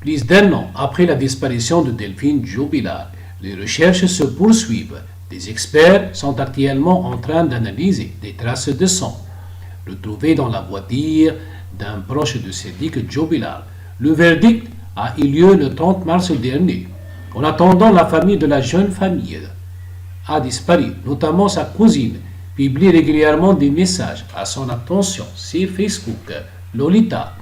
Plus d'un an après la disparition de Delphine Jubilar, les recherches se poursuivent. Des experts sont actuellement en train d'analyser des traces de sang retrouvées dans la voiture d'un proche de Sédic Jubilar. Le verdict a eu lieu le 30 mars dernier. En attendant, la famille de la jeune famille a disparu, notamment sa cousine, publie régulièrement des messages à son attention sur Facebook. Lolita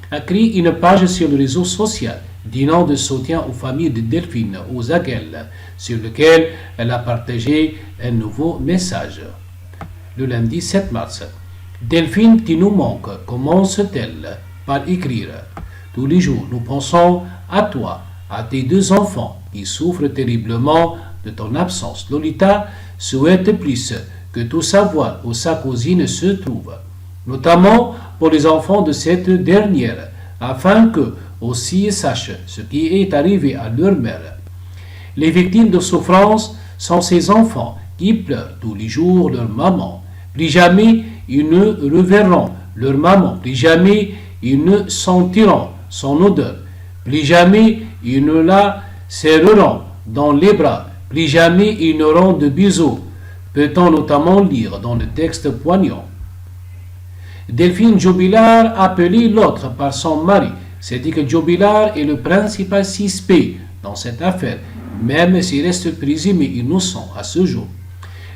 a créé une page sur le réseau social donnant de soutien aux familles de Delphine aux Aguel, sur lequel elle a partagé un nouveau message. Le lundi 7 mars, Delphine qui nous manque, commence-t-elle par écrire. Tous les jours, nous pensons à toi, à tes deux enfants qui souffrent terriblement de ton absence. Lolita souhaite plus que tout savoir où sa cousine se trouve, notamment pour les enfants de cette dernière, afin que aussi sachent ce qui est arrivé à leur mère. Les victimes de souffrance sont ces enfants qui pleurent tous les jours leur maman. Plus jamais ils ne reverront leur maman, plus jamais ils ne sentiront son odeur, plus jamais ils ne la serreront dans les bras, plus jamais ils n'auront de bisous, peut-on notamment lire dans le texte poignant. Delphine Jubilar, appelée l'autre par son mari, s'est dit que Jubilar est le principal suspect dans cette affaire, même s'il reste présumé innocent à ce jour.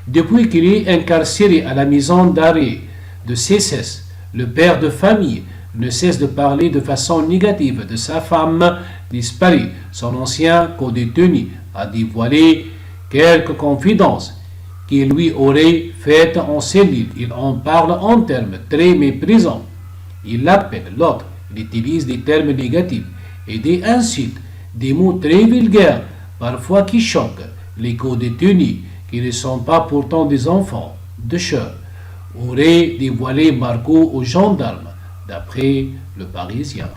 Depuis qu'il est incarcéré à la maison d'arrêt de CSS, le père de famille ne cesse de parler de façon négative de sa femme disparue. Son ancien co-détenu a dévoilé quelques confidences qu'il lui aurait faites en cellule. Il en parle en termes très méprisants. Il l'appelle l'autre, il utilise des termes négatifs et des insultes, des mots très vulgaires, parfois qui choquent les co-détenus, qui ne sont pas pourtant des enfants de chair, aurait dévoilé Marco aux gendarmes, d'après le Parisien.